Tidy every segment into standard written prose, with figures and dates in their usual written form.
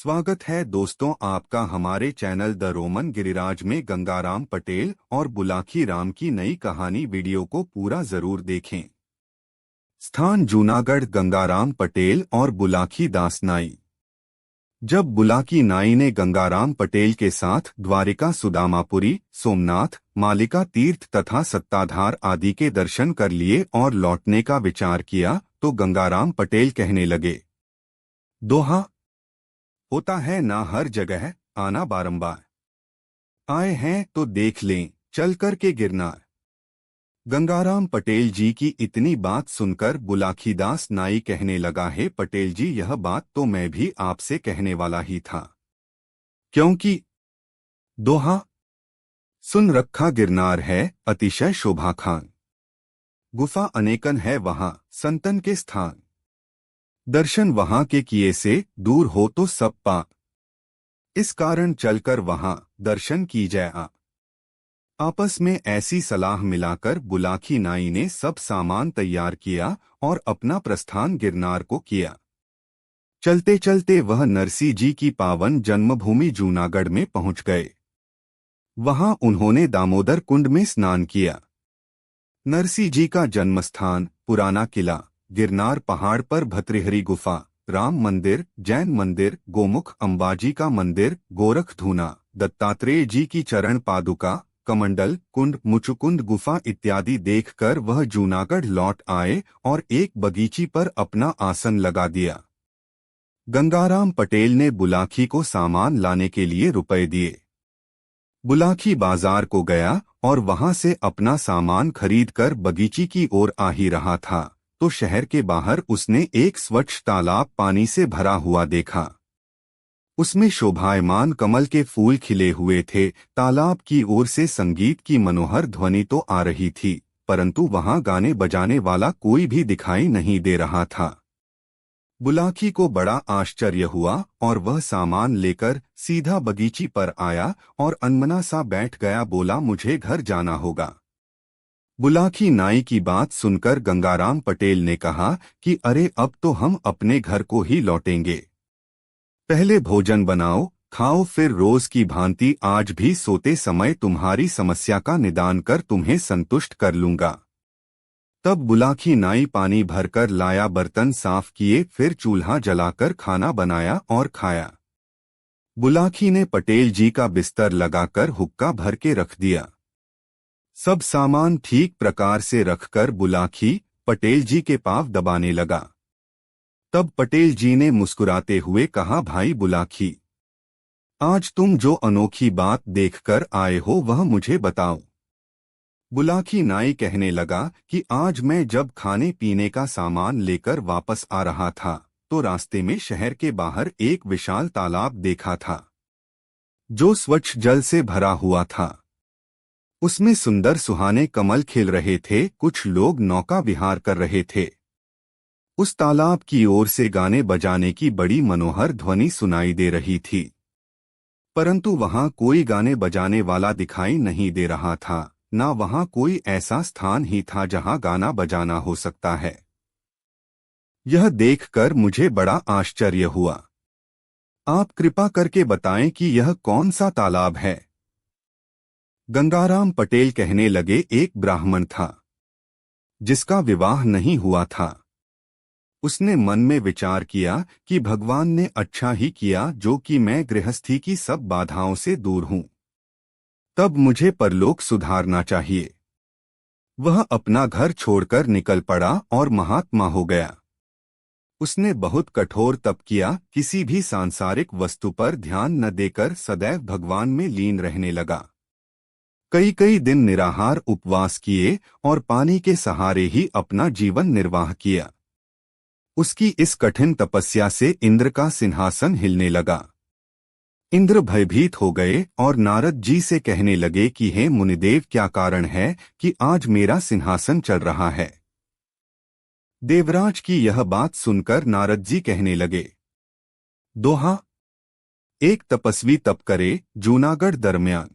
स्वागत है दोस्तों आपका हमारे चैनल द रोमन गिरिराज में गंगाराम पटेल और बुलाकी राम की नई कहानी वीडियो को पूरा जरूर देखें। स्थान जूनागढ़। गंगाराम पटेल और बुलाकी दास नाई। जब बुलाकी नाई ने गंगाराम पटेल के साथ द्वारिका, सुदामापुरी, सोमनाथ, मालिका तीर्थ तथा सत्ताधार आदि के दर्शन कर लिए और लौटने का विचार किया तो गंगाराम पटेल कहने लगे, दोहा होता है ना हर जगह आना बारंबार, आए हैं तो देख लें चल कर के गिरनार। गंगाराम पटेल जी की इतनी बात सुनकर बुलाकीदास नाई कहने लगा, है पटेल जी यह बात तो मैं भी आपसे कहने वाला ही था, क्योंकि दोहा सुन रखा गिरनार है अतिशय शोभा खान, गुफा अनेकन है वहां संतन के स्थान, दर्शन वहां के किए से दूर हो तो सब पाप, इस कारण चलकर वहां दर्शन की जाए। आपस में ऐसी सलाह मिलाकर बुलाकी नाई ने सब सामान तैयार किया और अपना प्रस्थान गिरनार को किया। चलते चलते वह नरसी जी की पावन जन्मभूमि जूनागढ़ में पहुंच गए। वहां उन्होंने दामोदर कुंड में स्नान किया। नरसी जी का जन्मस्थान पुराना किला, गिरनार पहाड़ पर भतृहरि गुफा, राम मंदिर, जैन मंदिर, गोमुख अंबाजी का मंदिर, गोरखधूना, दत्तात्रेय जी की चरण पादुका, कमंडल कुंड, मुचुकुंद गुफा इत्यादि देखकर वह जूनागढ़ लौट आए और एक बगीची पर अपना आसन लगा दिया। गंगाराम पटेल ने बुलाकी को सामान लाने के लिए रुपए दिए। बुलाकी बाजार को गया और वहां से अपना सामान खरीदकर बगीची की ओर आ ही रहा था तो शहर के बाहर उसने एक स्वच्छ तालाब पानी से भरा हुआ देखा। उसमें शोभायमान कमल के फूल खिले हुए थे। तालाब की ओर से संगीत की मनोहर ध्वनि तो आ रही थी, परंतु वहां गाने बजाने वाला कोई भी दिखाई नहीं दे रहा था। बुलाकी को बड़ा आश्चर्य हुआ और वह सामान लेकर सीधा बगीची पर आया और अनमना सा बैठ गया। बोला, मुझे घर जाना होगा। बुलाकी नाई की बात सुनकर गंगाराम पटेल ने कहा कि अरे अब तो हम अपने घर को ही लौटेंगे, पहले भोजन बनाओ खाओ, फिर रोज की भांति आज भी सोते समय तुम्हारी समस्या का निदान कर तुम्हें संतुष्ट कर लूंगा। तब बुलाकी नाई पानी भरकर लाया, बर्तन साफ किए, फिर चूल्हा जलाकर खाना बनाया और खाया। बुलाकी ने पटेल जी का बिस्तर लगाकर हुक्का भर के रख दिया। सब सामान ठीक प्रकार से रखकर बुलाकी पटेल जी के पांव दबाने लगा। तब पटेल जी ने मुस्कुराते हुए कहा, भाई बुलाकी, आज तुम जो अनोखी बात देखकर आए हो वह मुझे बताओ। बुलाकी नाई कहने लगा कि आज मैं जब खाने पीने का सामान लेकर वापस आ रहा था तो रास्ते में शहर के बाहर एक विशाल तालाब देखा था जो स्वच्छ जल से भरा हुआ था। उसमें सुंदर सुहाने कमल खिल रहे थे। कुछ लोग नौका विहार कर रहे थे। उस तालाब की ओर से गाने बजाने की बड़ी मनोहर ध्वनि सुनाई दे रही थी, परंतु वहां कोई गाने बजाने वाला दिखाई नहीं दे रहा था, ना वहां कोई ऐसा स्थान ही था जहां गाना बजाना हो सकता है। यह देखकर मुझे बड़ा आश्चर्य हुआ। आप कृपा करके बताएं कि यह कौन सा तालाब है। गंगाराम पटेल कहने लगे, एक ब्राह्मण था जिसका विवाह नहीं हुआ था। उसने मन में विचार किया कि भगवान ने अच्छा ही किया जो कि मैं गृहस्थी की सब बाधाओं से दूर हूं, तब मुझे परलोक सुधारना चाहिए। वह अपना घर छोड़कर निकल पड़ा और महात्मा हो गया। उसने बहुत कठोर तप किया, किसी भी सांसारिक वस्तु पर ध्यान न देकर सदैव भगवान में लीन रहने लगा। कई कई दिन निराहार उपवास किए और पानी के सहारे ही अपना जीवन निर्वाह किया। उसकी इस कठिन तपस्या से इंद्र का सिंहासन हिलने लगा। इंद्र भयभीत हो गए और नारद जी से कहने लगे कि हे मुनिदेव, क्या कारण है कि आज मेरा सिंहासन चल रहा है। देवराज की यह बात सुनकर नारद जी कहने लगे, दोहा एक तपस्वी तप करे जूनागढ़ दरमियान,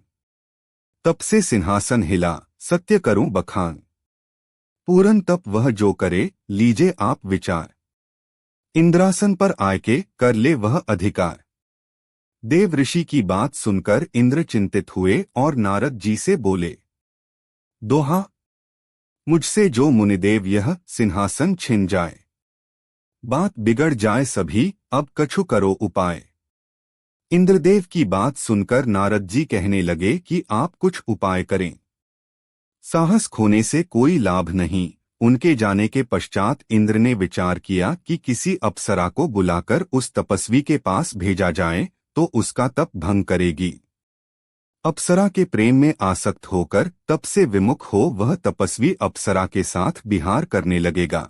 तप से सिंहासन हिला सत्य करूं बखान, पूरन तप वह जो करे लीजे आप विचार, इंद्रासन पर आके कर ले वह अधिकार। देव ऋषि की बात सुनकर इंद्र चिंतित हुए और नारद जी से बोले, दोहा, मुझसे जो मुनिदेव यह सिंहासन छिन जाए, बात बिगड़ जाए सभी, अब कछु करो उपाय। इंद्रदेव की बात सुनकर नारद जी कहने लगे कि आप कुछ उपाय करें। साहस खोने से कोई लाभ नहीं। उनके जाने के पश्चात इंद्र ने विचार किया कि किसी अप्सरा को बुलाकर उस तपस्वी के पास भेजा जाए तो उसका तप भंग करेगी। अप्सरा के प्रेम में आसक्त होकर तप से विमुख हो वह तपस्वी अप्सरा के साथ विहार करने लगेगा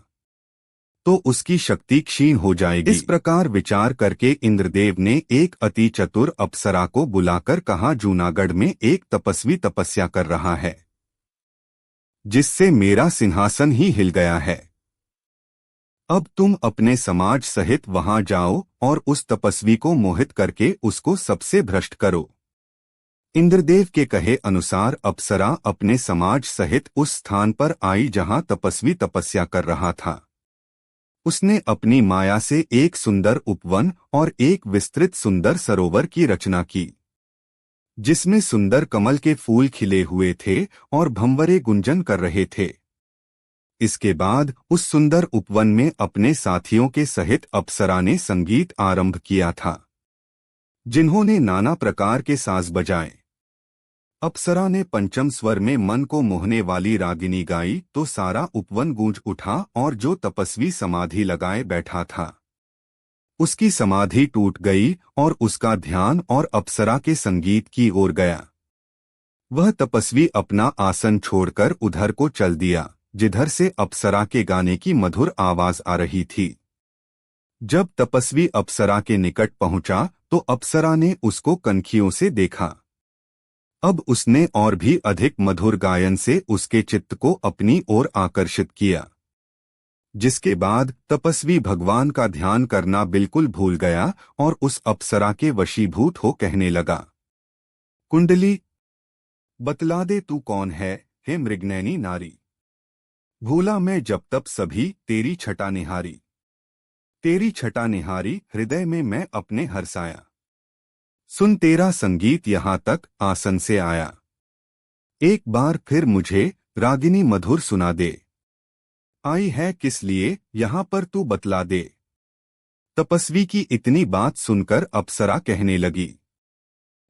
तो उसकी शक्ति क्षीण हो जाएगी। इस प्रकार विचार करके इंद्रदेव ने एक अति चतुर अप्सरा को बुलाकर कहा, जूनागढ़ में एक तपस्वी तपस्या कर रहा है जिससे मेरा सिंहासन ही हिल गया है। अब तुम अपने समाज सहित वहां जाओ और उस तपस्वी को मोहित करके उसको सबसे भ्रष्ट करो। इंद्रदेव के कहे अनुसार अप्सरा अपने समाज सहित उस स्थान पर आई जहां तपस्वी तपस्या कर रहा था। उसने अपनी माया से एक सुंदर उपवन और एक विस्तृत सुंदर सरोवर की रचना की जिसमें सुंदर कमल के फूल खिले हुए थे और भंवरे गुंजन कर रहे थे। इसके बाद उस सुंदर उपवन में अपने साथियों के सहित अप्सरा ने संगीत आरंभ किया था, जिन्होंने नाना प्रकार के साज बजाए। अप्सरा ने पंचम स्वर में मन को मोहने वाली रागिनी गाई तो सारा उपवन गूंज उठा और जो तपस्वी समाधि लगाए बैठा था उसकी समाधि टूट गई और उसका ध्यान और अप्सरा के संगीत की ओर गया। वह तपस्वी अपना आसन छोड़कर उधर को चल दिया जिधर से अप्सरा के गाने की मधुर आवाज आ रही थी। जब तपस्वी अप्सरा के निकट पहुंचा तो अप्सरा ने उसको कनखियों से देखा। अब उसने और भी अधिक मधुर गायन से उसके चित्त को अपनी ओर आकर्षित किया, जिसके बाद तपस्वी भगवान का ध्यान करना बिल्कुल भूल गया और उस अप्सरा के वशीभूत हो कहने लगा, कुंडली, बतला दे तू कौन है, हे मृगनैनी नारी। भूला मैं जब तब सभी तेरी छटा निहारी। तेरी छटा निहारी हृदय में मैं अपने हर्षाया। सुन तेरा संगीत यहाँ तक आसन से आया। एक बार फिर मुझे रागिनी मधुर सुना दे। आई है किस लिए यहाँ पर तू बतला दे। तपस्वी की इतनी बात सुनकर अप्सरा कहने लगी,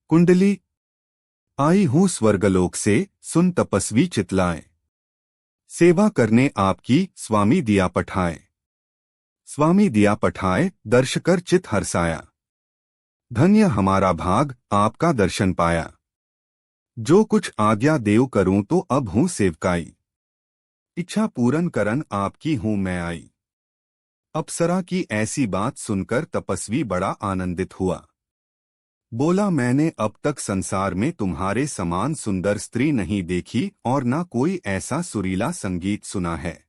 कुंडली, आई हूँ स्वर्गलोक से, सुन तपस्वी चितलाए। सेवा करने आपकी स्वामी दिया पठाए। स्वामी दिया पठाए दर्श कर चित हर्षाया। धन्य हमारा भाग आपका दर्शन पाया। जो कुछ आज्ञा देव करूं तो अब हूँ सेवकाई। इच्छा पूरन करन आपकी हूं मैं आई। अप्सरा की ऐसी बात सुनकर तपस्वी बड़ा आनंदित हुआ। बोला, मैंने अब तक संसार में तुम्हारे समान सुंदर स्त्री नहीं देखी और न कोई ऐसा सुरीला संगीत सुना है।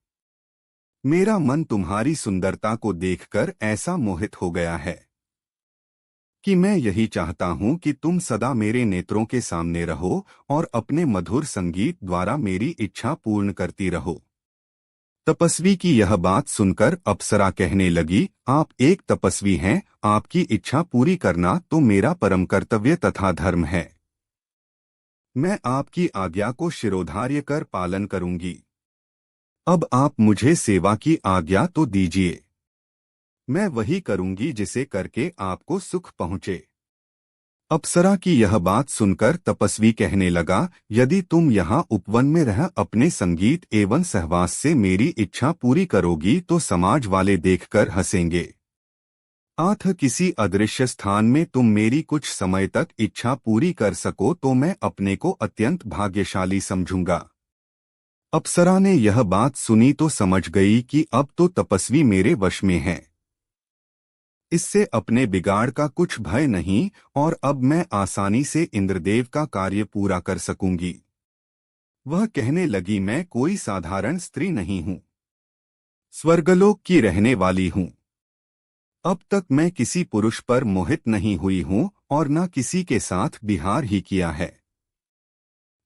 मेरा मन तुम्हारी सुंदरता को देखकर ऐसा मोहित हो गया है कि मैं यही चाहता हूँ कि तुम सदा मेरे नेत्रों के सामने रहो और अपने मधुर संगीत द्वारा मेरी इच्छा पूर्ण करती रहो। तपस्वी की यह बात सुनकर अप्सरा कहने लगी, आप एक तपस्वी हैं, आपकी इच्छा पूरी करना तो मेरा परम कर्तव्य तथा धर्म है। मैं आपकी आज्ञा को शिरोधार्य कर पालन करूंगी। अब आप मुझे सेवा की आज्ञा तो दीजिए। मैं वही करूंगी जिसे करके आपको सुख पहुंचे। अप्सरा की यह बात सुनकर तपस्वी कहने लगा, यदि तुम यहाँ उपवन में रह अपने संगीत एवं सहवास से मेरी इच्छा पूरी करोगी तो समाज वाले देखकर हंसेंगे। आथ किसी अदृश्य स्थान में तुम मेरी कुछ समय तक इच्छा पूरी कर सको तो मैं अपने को अत्यंत भाग्यशाली समझूंगा। अप्सरा ने यह बात सुनी तो समझ गई कि अब तो तपस्वी मेरे वश में है। इससे अपने बिगाड़ का कुछ भय नहीं और अब मैं आसानी से इंद्रदेव का कार्य पूरा कर सकूंगी। वह कहने लगी, मैं कोई साधारण स्त्री नहीं हूं, स्वर्गलोक की रहने वाली हूं। अब तक मैं किसी पुरुष पर मोहित नहीं हुई हूं और न किसी के साथ विहार ही किया है।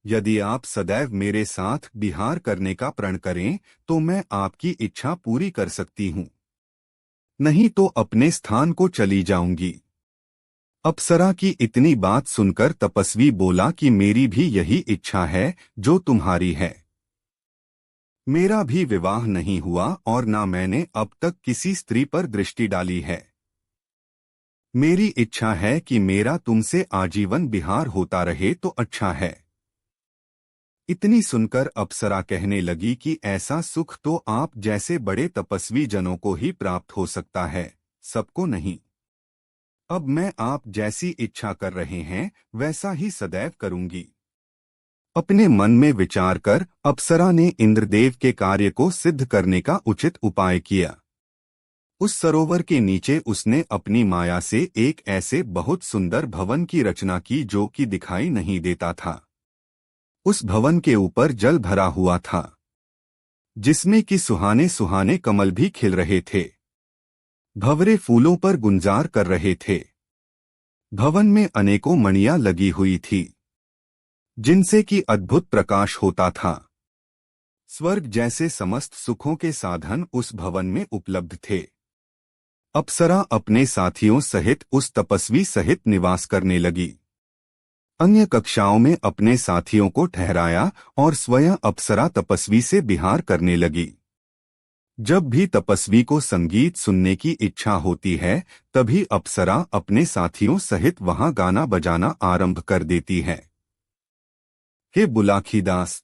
यदि आप सदैव मेरे साथ विहार करने का प्रण करें तो मैं आपकी इच्छा पूरी कर सकती हूं, नहीं तो अपने स्थान को चली जाऊंगी। अप्सरा की इतनी बात सुनकर तपस्वी बोला कि मेरी भी यही इच्छा है जो तुम्हारी है। मेरा भी विवाह नहीं हुआ और ना मैंने अब तक किसी स्त्री पर दृष्टि डाली है। मेरी इच्छा है कि मेरा तुमसे आजीवन विहार होता रहे तो अच्छा है। इतनी सुनकर अप्सरा कहने लगी कि ऐसा सुख तो आप जैसे बड़े तपस्वी जनों को ही प्राप्त हो सकता है, सबको नहीं। अब मैं आप जैसी इच्छा कर रहे हैं वैसा ही सदैव करूंगी। अपने मन में विचार कर अप्सरा ने इंद्रदेव के कार्य को सिद्ध करने का उचित उपाय किया। उस सरोवर के नीचे उसने अपनी माया से एक ऐसे बहुत सुंदर भवन की रचना की जो कि दिखाई नहीं देता था। उस भवन के ऊपर जल भरा हुआ था, जिसमें कि सुहाने सुहाने कमल भी खिल रहे थे, भंवरे फूलों पर गुंजार कर रहे थे। भवन में अनेकों मणियां लगी हुई थी, जिनसे कि अद्भुत प्रकाश होता था। स्वर्ग जैसे समस्त सुखों के साधन उस भवन में उपलब्ध थे। अप्सरा अपने साथियों सहित उस तपस्वी सहित निवास करने लगी। अन्य कक्षाओं में अपने साथियों को ठहराया और स्वयं अप्सरा तपस्वी से विहार करने लगी। जब भी तपस्वी को संगीत सुनने की इच्छा होती है, तभी अप्सरा अपने साथियों सहित वहां गाना बजाना आरंभ कर देती है। हे बुलाखीदास,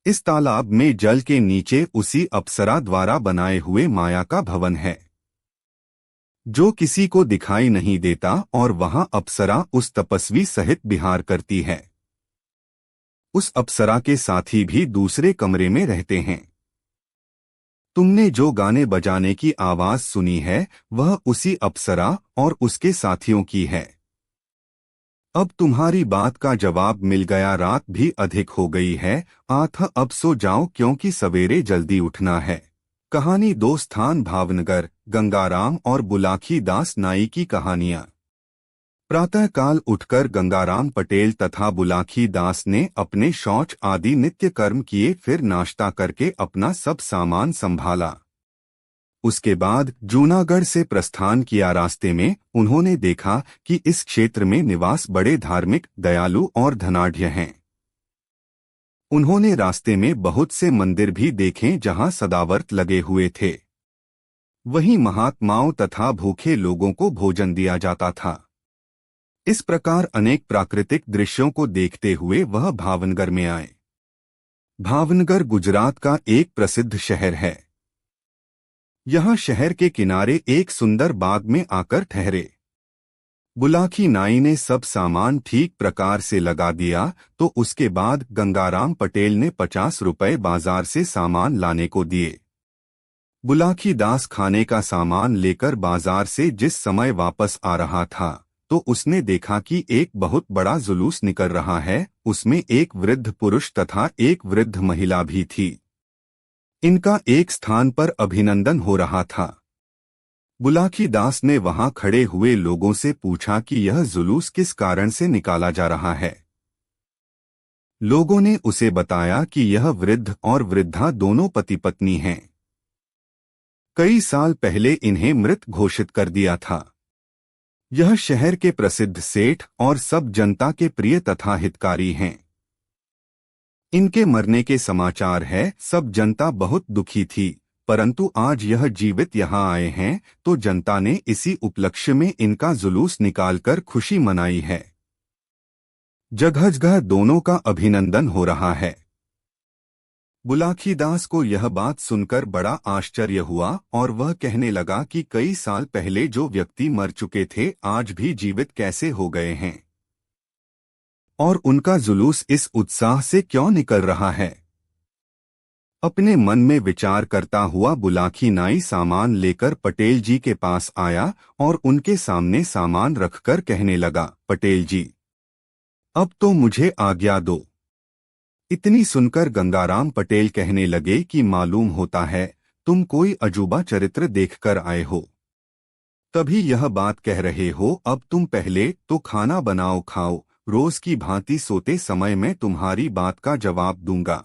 इस तालाब में जल के नीचे उसी अप्सरा द्वारा बनाए हुए माया का भवन है, जो किसी को दिखाई नहीं देता, और वहां अप्सरा उस तपस्वी सहित विहार करती है। उस अप्सरा के साथी भी दूसरे कमरे में रहते हैं। तुमने जो गाने बजाने की आवाज सुनी है वह उसी अप्सरा और उसके साथियों की है। अब तुम्हारी बात का जवाब मिल गया। रात भी अधिक हो गई है, अब सो जाओ क्योंकि सवेरे जल्दी उठना है। कहानी दो स्थान भावनगर, गंगाराम और बुलाखी दास नाई की कहानियां। प्रातःकाल उठकर गंगाराम पटेल तथा बुलाखी दास ने अपने शौच आदि नित्य कर्म किए, फिर नाश्ता करके अपना सब सामान संभाला। उसके बाद जूनागढ़ से प्रस्थान किया। रास्ते में उन्होंने देखा कि इस क्षेत्र में निवास बड़े धार्मिक, दयालु और धनाढ्य हैं। उन्होंने रास्ते में बहुत से मंदिर भी देखे जहां सदाव्रत लगे हुए थे। वहीं महात्माओं तथा भूखे लोगों को भोजन दिया जाता था। इस प्रकार अनेक प्राकृतिक दृश्यों को देखते हुए वह भावनगर में आए। भावनगर गुजरात का एक प्रसिद्ध शहर है। यहाँ शहर के किनारे एक सुंदर बाग में आकर ठहरे। बुलाखी नाई ने सब सामान ठीक प्रकार से लगा दिया तो उसके बाद गंगाराम पटेल ने 50 रुपए बाजार से सामान लाने को दिए। बुलाखी दास खाने का सामान लेकर बाजार से जिस समय वापस आ रहा था तो उसने देखा कि एक बहुत बड़ा जुलूस निकल रहा है। उसमें एक वृद्ध पुरुष तथा एक वृद्ध महिला भी थी। इनका एक स्थान पर अभिनंदन हो रहा था। बुलाखी दास ने वहां खड़े हुए लोगों से पूछा कि यह जुलूस किस कारण से निकाला जा रहा है। लोगों ने उसे बताया कि यह वृद्ध और वृद्धा दोनों पति पत्नी हैं। कई साल पहले इन्हें मृत घोषित कर दिया था। यह शहर के प्रसिद्ध सेठ और सब जनता के प्रिय तथा हितकारी हैं। इनके मरने के समाचार है। सब जनता बहुत दुखी थी, परंतु आज यह जीवित यहाँ आए हैं तो जनता ने इसी उपलक्ष्य में इनका जुलूस निकालकर खुशी मनाई है। जगह जगह दोनों का अभिनंदन हो रहा है। बुलाखी दास को यह बात सुनकर बड़ा आश्चर्य हुआ और वह कहने लगा कि कई साल पहले जो व्यक्ति मर चुके थे आज भी जीवित कैसे हो गए हैं, और उनका जुलूस इस उत्साह से क्यों निकल रहा है। अपने मन में विचार करता हुआ बुलाखी नाई सामान लेकर पटेल जी के पास आया और उनके सामने सामान रखकर कहने लगा, पटेल जी, अब तो मुझे आज्ञा दो। इतनी सुनकर गंगाराम पटेल कहने लगे कि मालूम होता है तुम कोई अजूबा चरित्र देखकर आए हो, तभी यह बात कह रहे हो। अब तुम पहले तो खाना बनाओ, खाओ, रोज की भांति सोते समय मैं तुम्हारी बात का जवाब दूंगा।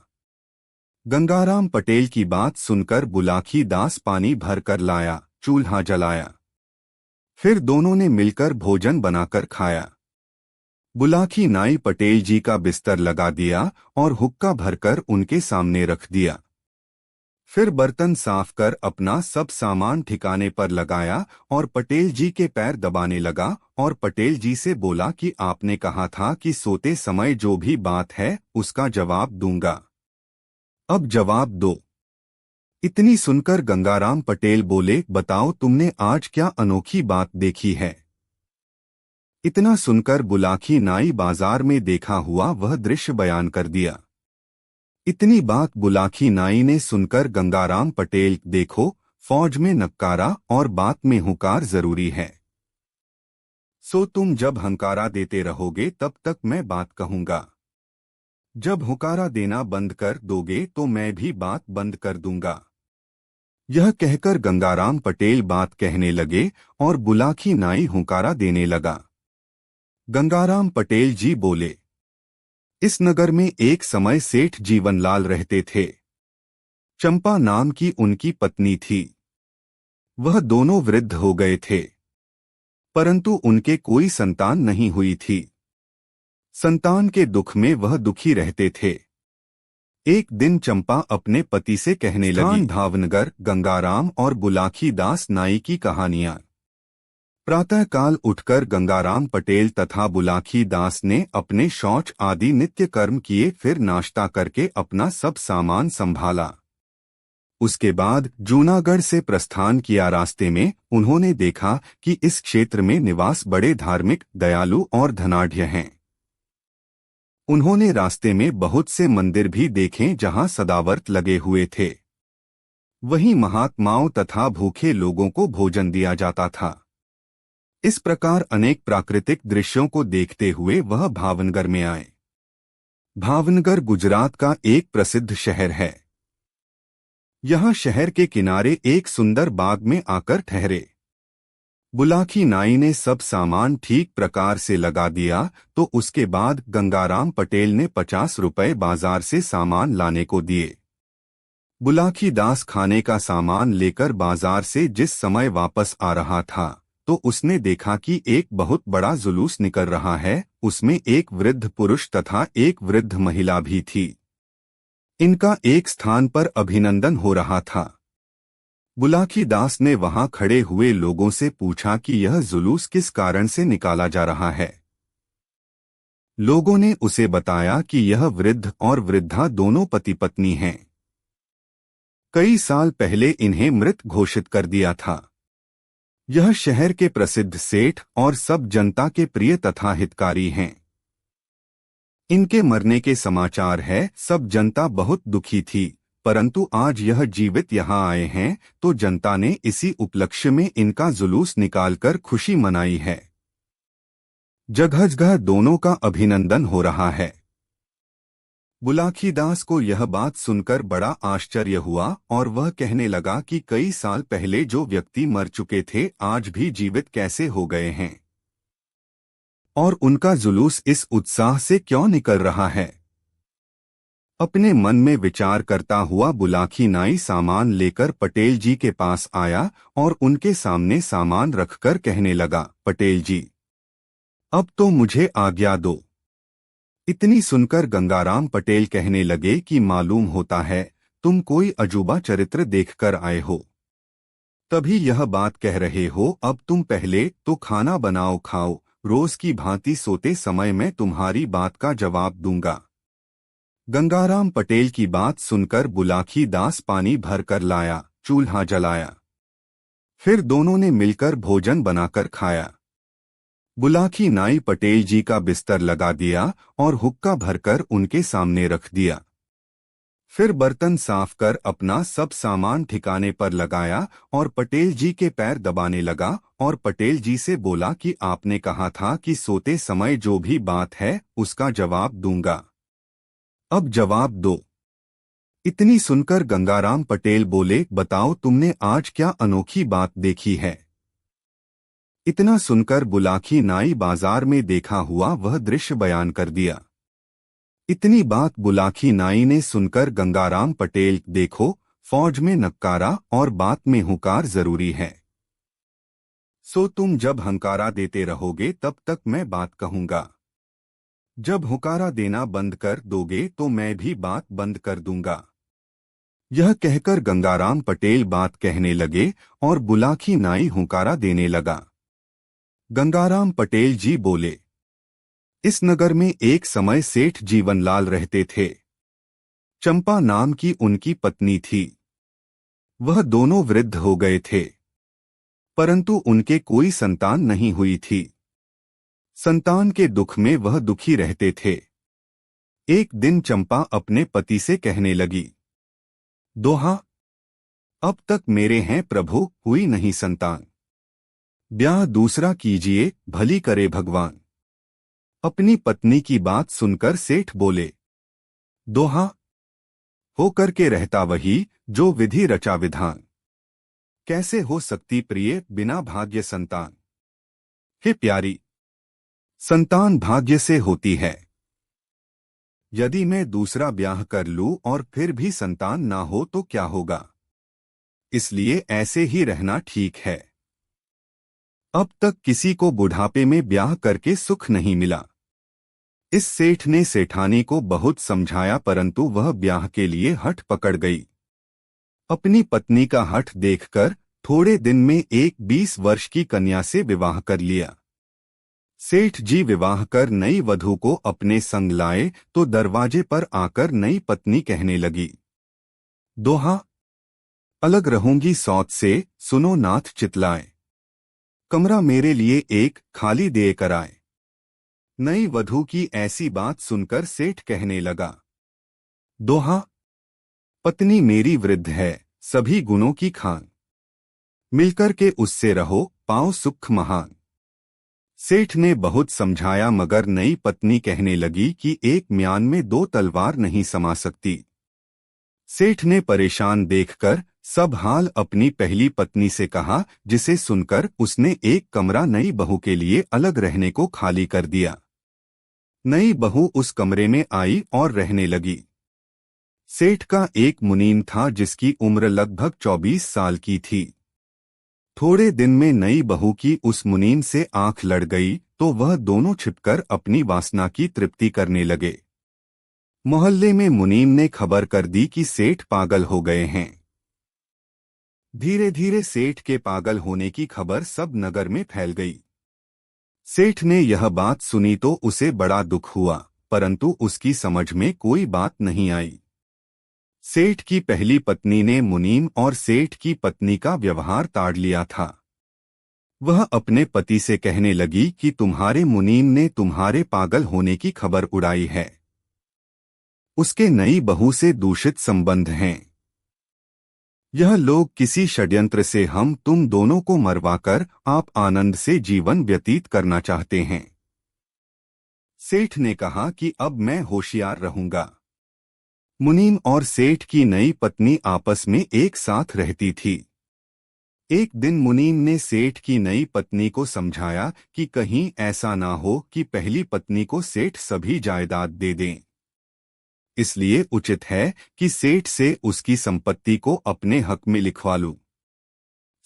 गंगाराम पटेल की बात सुनकर बुलाखी दास पानी भर कर लाया, चूल्हा जलाया। फिर दोनों ने मिलकर भोजन बनाकर खाया। बुलाकी नाई पटेल जी का बिस्तर लगा दिया और हुक्का भरकर उनके सामने रख दिया। फिर बर्तन साफ कर अपना सब सामान ठिकाने पर लगाया और पटेल जी के पैर दबाने लगा और पटेल जी से बोला कि आपने कहा था कि सोते समय जो भी बात है उसका जवाब दूंगा, अब जवाब दो। इतनी सुनकर गंगाराम पटेल बोले, बताओ तुमने आज क्या अनोखी बात देखी है। इतना सुनकर बुलाकी नाई बाजार में देखा हुआ वह दृश्य बयान कर दिया। इतनी बात बुलाकी नाई ने सुनकर गंगाराम पटेल, देखो फौज में नक्कारा और बात में हुकार जरूरी है। सो तुम जब हंकारा देते रहोगे तब तक मैं बात कहूंगा, जब हुकारा देना बंद कर दोगे तो मैं भी बात बंद कर दूंगा। यह कहकर गंगाराम पटेल बात कहने लगे और बुलाकी नाई हुकारा देने लगा। गंगाराम पटेल जी बोले, इस नगर में एक समय सेठ जीवनलाल रहते थे। चंपा नाम की उनकी पत्नी थी। वह दोनों वृद्ध हो गए थे, परंतु उनके कोई संतान नहीं हुई थी। संतान के दुख में वह दुखी रहते थे। एक दिन चंपा अपने पति से कहने लगी, भावनगर गंगाराम और बुलाकी दास नाई की कहानियां। प्रातःकाल उठकर गंगाराम पटेल तथा बुलाकी दास ने अपने शौच आदि नित्य कर्म किए, फिर नाश्ता करके अपना सब सामान संभाला। उसके बाद जूनागढ़ से प्रस्थान किया। रास्ते में उन्होंने देखा कि इस क्षेत्र में निवास बड़े धार्मिक, दयालु और धनाढ्य हैं। उन्होंने रास्ते में बहुत से मंदिर भी देखे जहां सदावर्त लगे हुए थे। वहीं महात्माओं तथा भूखे लोगों को भोजन दिया जाता था। इस प्रकार अनेक प्राकृतिक दृश्यों को देखते हुए वह भावनगर में आए। भावनगर गुजरात का एक प्रसिद्ध शहर है। यहाँ शहर के किनारे एक सुंदर बाग में आकर ठहरे। बुलाकी नाई ने सब सामान ठीक प्रकार से लगा दिया तो उसके बाद गंगाराम पटेल ने 50 रुपए बाजार से सामान लाने को दिए। बुलाकी दास खाने का सामान लेकर बाजार से जिस समय वापस आ रहा था तो उसने देखा कि एक बहुत बड़ा जुलूस निकल रहा है। उसमें एक वृद्ध पुरुष तथा एक वृद्ध महिला भी थी। इनका एक स्थान पर अभिनंदन हो रहा था। बुलाकी दास ने वहां खड़े हुए लोगों से पूछा कि यह जुलूस किस कारण से निकाला जा रहा है। लोगों ने उसे बताया कि यह वृद्ध और वृद्धा दोनों पति पत्नी हैं। कई साल पहले इन्हें मृत घोषित कर दिया था। यह शहर के प्रसिद्ध सेठ और सब जनता के प्रिय तथा हितकारी हैं। इनके मरने के समाचार है। सब जनता बहुत दुखी थी, परंतु आज यह जीवित यहाँ आए हैं तो जनता ने इसी उपलक्ष्य में इनका जुलूस निकालकर खुशी मनाई है। जगह जगह दोनों का अभिनंदन हो रहा है। बुलाकी दास को यह बात सुनकर बड़ा आश्चर्य हुआ और वह कहने लगा कि कई साल पहले जो व्यक्ति मर चुके थे आज भी जीवित कैसे हो गए हैं और उनका जुलूस इस उत्साह से क्यों निकल रहा है। अपने मन में विचार करता हुआ बुलाकी नाई सामान लेकर पटेल जी के पास आया और उनके सामने सामान रखकर कहने लगा, पटेल जी अब तो मुझे आज्ञा दो। इतनी सुनकर गंगाराम पटेल कहने लगे कि मालूम होता है तुम कोई अजूबा चरित्र देखकर आए हो, तभी यह बात कह रहे हो। अब तुम पहले तो खाना बनाओ, खाओ, रोज की भांति सोते समय मैं तुम्हारी बात का जवाब दूंगा। गंगाराम पटेल की बात सुनकर बुलाकी दास पानी भर कर लाया, चूल्हा जलाया। फिर दोनों ने मिलकर भोजन बनाकर खाया। बुलाकी नाई पटेल जी का बिस्तर लगा दिया और हुक्का भरकर उनके सामने रख दिया। फिर बर्तन साफ कर अपना सब सामान ठिकाने पर लगाया और पटेल जी के पैर दबाने लगा और पटेल जी से बोला कि आपने कहा था कि सोते समय जो भी बात है उसका जवाब दूंगा, अब जवाब दो। इतनी सुनकर गंगाराम पटेल बोले, बताओ तुमने आज क्या अनोखी बात देखी है। इतना सुनकर बुलाकी नाई बाजार में देखा हुआ वह दृश्य बयान कर दिया। इतनी बात बुलाकी नाई ने सुनकर गंगाराम पटेल, देखो फौज में नक्कारा और बात में हुकार जरूरी है। सो तुम जब हंकारा देते रहोगे तब तक मैं बात कहूंगा। जब हुकारा देना बंद कर दोगे तो मैं भी बात बंद कर दूंगा। यह कहकर गंगाराम पटेल बात कहने लगे और बुलाकी नाई हुंकारा देने लगा। गंगाराम पटेल जी बोले, इस नगर में एक समय सेठ जीवनलाल रहते थे। चंपा नाम की उनकी पत्नी थी। वह दोनों वृद्ध हो गए थे, परंतु उनके कोई संतान नहीं हुई थी। संतान के दुख में वह दुखी रहते थे। एक दिन चंपा अपने पति से कहने लगी, दोहा, अब तक मेरे हैं प्रभु, हुई नहीं संतान। ब्याह दूसरा कीजिए, भली करे भगवान। अपनी पत्नी की बात सुनकर सेठ बोले, दोहा, होकर के रहता वही जो विधि रचा विधान। कैसे हो सकती प्रिय बिना भाग्य संतान। हे प्यारी, संतान भाग्य से होती है। यदि मैं दूसरा ब्याह कर लूं और फिर भी संतान ना हो तो क्या होगा। इसलिए ऐसे ही रहना ठीक है। अब तक किसी को बुढ़ापे में ब्याह करके सुख नहीं मिला। इस सेठ ने सेठानी को बहुत समझाया, परंतु वह ब्याह के लिए हठ पकड़ गई। अपनी पत्नी का हठ देखकर थोड़े दिन में एक 20 वर्ष की कन्या से विवाह कर लिया। सेठ जी विवाह कर नई वधू को अपने संग लाए तो दरवाजे पर आकर नई पत्नी कहने लगी, दोहा, अलग रहूंगी सौत से, सुनो नाथ चितलाए। कमरा मेरे लिए एक खाली दे कर आए। नई वधू की ऐसी बात सुनकर सेठ कहने लगा, दोहा, पत्नी मेरी वृद्ध है, सभी गुणों की खान। मिलकर के उससे रहो, पाओ सुख महान। सेठ ने बहुत समझाया मगर नई पत्नी कहने लगी कि एक म्यान में 2 तलवार नहीं समा सकती। सेठ ने परेशान देखकर सब हाल अपनी पहली पत्नी से कहा, जिसे सुनकर उसने एक कमरा नई बहू के लिए अलग रहने को खाली कर दिया। नई बहू उस कमरे में आई और रहने लगी। सेठ का एक मुनीम था जिसकी उम्र लगभग 24 साल की थी। थोड़े दिन में नई बहू की उस मुनीम से आंख लड़ गई तो वह दोनों छिपकर अपनी वासना की तृप्ति करने लगे। मोहल्ले में मुनीम ने खबर कर दी कि सेठ पागल हो गए हैं। धीरे धीरे सेठ के पागल होने की खबर सब नगर में फैल गई। सेठ ने यह बात सुनी तो उसे बड़ा दुख हुआ, परंतु उसकी समझ में कोई बात नहीं आई। सेठ की पहली पत्नी ने मुनीम और सेठ की पत्नी का व्यवहार ताड़ लिया था। वह अपने पति से कहने लगी कि तुम्हारे मुनीम ने तुम्हारे पागल होने की खबर उड़ाई है। उसके नई बहू से दूषित संबंध हैं। यह लोग किसी षड्यंत्र से हम तुम दोनों को मरवाकर आप आनंद से जीवन व्यतीत करना चाहते हैं। सेठ ने कहा कि अब मैं होशियार रहूंगा। मुनीम और सेठ की नई पत्नी आपस में एक साथ रहती थी। एक दिन मुनीम ने सेठ की नई पत्नी को समझाया कि कहीं ऐसा ना हो कि पहली पत्नी को सेठ सभी जायदाद दे दें। इसलिए उचित है कि सेठ से उसकी संपत्ति को अपने हक में लिखवा लूं।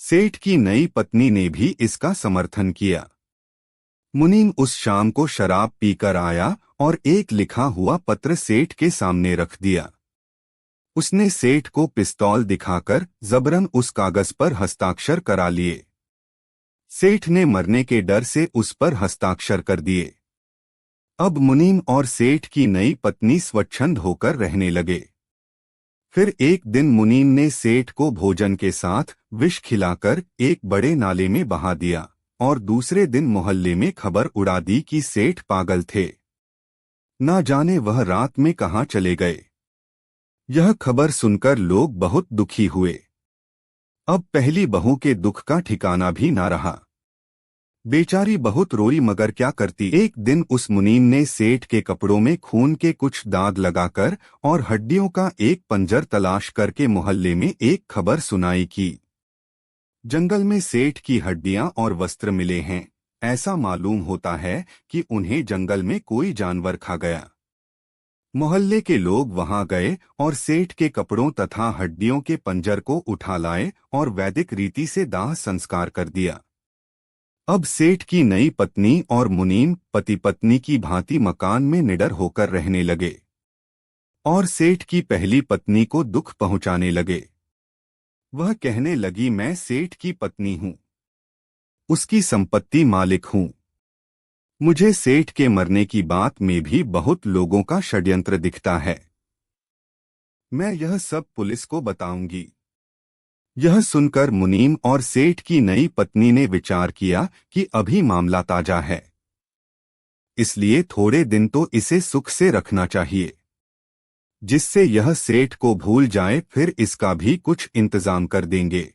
सेठ की नई पत्नी ने भी इसका समर्थन किया। मुनीम उस शाम को शराब पीकर आया और एक लिखा हुआ पत्र सेठ के सामने रख दिया। उसने सेठ को पिस्तौल दिखाकर जबरन उस कागज पर हस्ताक्षर करा लिए। सेठ ने मरने के डर से उस पर हस्ताक्षर कर दिए। अब मुनीम और सेठ की नई पत्नी स्वच्छंद होकर रहने लगे। फिर एक दिन मुनीम ने सेठ को भोजन के साथ विष खिलाकर एक बड़े नाले में बहा दिया और दूसरे दिन मोहल्ले में खबर उड़ा दी कि सेठ पागल थे। ना जाने वह रात में कहाँ चले गए। यह खबर सुनकर लोग बहुत दुखी हुए। अब पहली बहू के दुख का ठिकाना भी ना रहा। बेचारी बहुत रोई मगर क्या करती। एक दिन उस मुनीम ने सेठ के कपड़ों में खून के कुछ दाग लगाकर और हड्डियों का एक पंजर तलाश करके मोहल्ले में एक खबर सुनाई कि जंगल में सेठ की हड्डियां और वस्त्र मिले हैं। ऐसा मालूम होता है कि उन्हें जंगल में कोई जानवर खा गया। मोहल्ले के लोग वहां गए और सेठ के कपड़ों तथा हड्डियों के पंजर को उठा लाए और वैदिक रीति से दाह संस्कार कर दिया। अब सेठ की नई पत्नी और मुनीम पति पत्नी की भांति मकान में निडर होकर रहने लगे और सेठ की पहली पत्नी को दुख पहुंचाने लगे। वह कहने लगी, मैं सेठ की पत्नी हूं, उसकी संपत्ति मालिक हूं। मुझे सेठ के मरने की बात में भी बहुत लोगों का षड्यंत्र दिखता है। मैं यह सब पुलिस को बताऊंगी। यह सुनकर मुनीम और सेठ की नई पत्नी ने विचार किया कि अभी मामला ताजा है, इसलिए थोड़े दिन तो इसे सुख से रखना चाहिए, जिससे यह सेठ को भूल जाए, फिर इसका भी कुछ इंतजाम कर देंगे।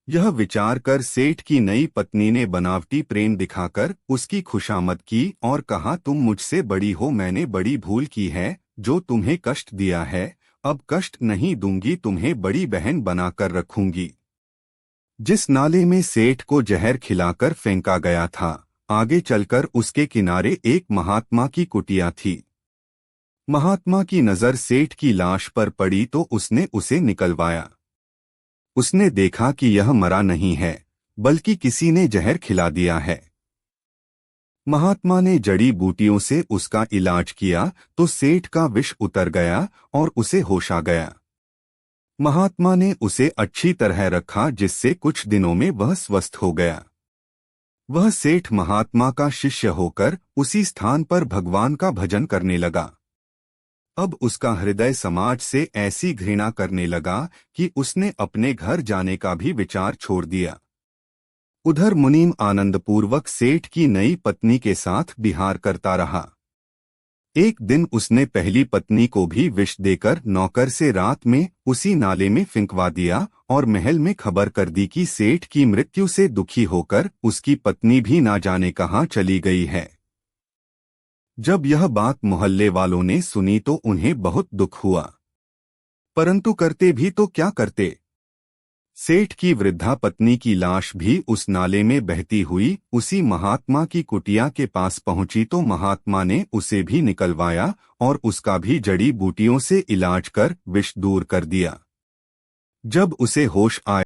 यह विचार कर सेठ की नई पत्नी ने बनावटी प्रेम दिखाकर उसकी खुशामद की और कहा, तुम मुझसे बड़ी हो, मैंने बड़ी भूल की है जो तुम्हें कष्ट दिया है। अब कष्ट नहीं दूंगी, तुम्हें बड़ी बहन बनाकर रखूंगी। जिस नाले में सेठ को जहर खिलाकर फेंका गया था, आगे चलकर उसके किनारे एक महात्मा की कुटिया थी। महात्मा की नजर सेठ की लाश पर पड़ी तो उसने उसे निकलवाया। उसने देखा कि यह मरा नहीं है, बल्कि किसी ने जहर खिला दिया है। महात्मा ने जड़ी बूटियों से उसका इलाज किया तो सेठ का विष उतर गया और उसे होश आ गया। महात्मा ने उसे अच्छी तरह रखा, जिससे कुछ दिनों में वह स्वस्थ हो गया। वह सेठ महात्मा का शिष्य होकर उसी स्थान पर भगवान का भजन करने लगा। अब उसका हृदय समाज से ऐसी घृणा करने लगा कि उसने अपने घर जाने का भी विचार छोड़ दिया। उधर मुनीम आनंदपूर्वक सेठ की नई पत्नी के साथ विहार करता रहा। एक दिन उसने पहली पत्नी को भी विष देकर नौकर से रात में उसी नाले में फेंकवा दिया और महल में खबर कर दी कि सेठ की मृत्यु से दुखी होकर उसकी पत्नी भी ना जाने कहाँ चली गई है। जब यह बात मोहल्ले वालों ने सुनी तो उन्हें बहुत दुख हुआ, परंतु करते भी तो क्या करते। सेठ की वृद्धा पत्नी की लाश भी उस नाले में बहती हुई उसी महात्मा की कुटिया के पास पहुंची तो महात्मा ने उसे भी निकलवाया और उसका भी जड़ी बूटियों से इलाज कर विष दूर कर दिया। जब उसे होश आया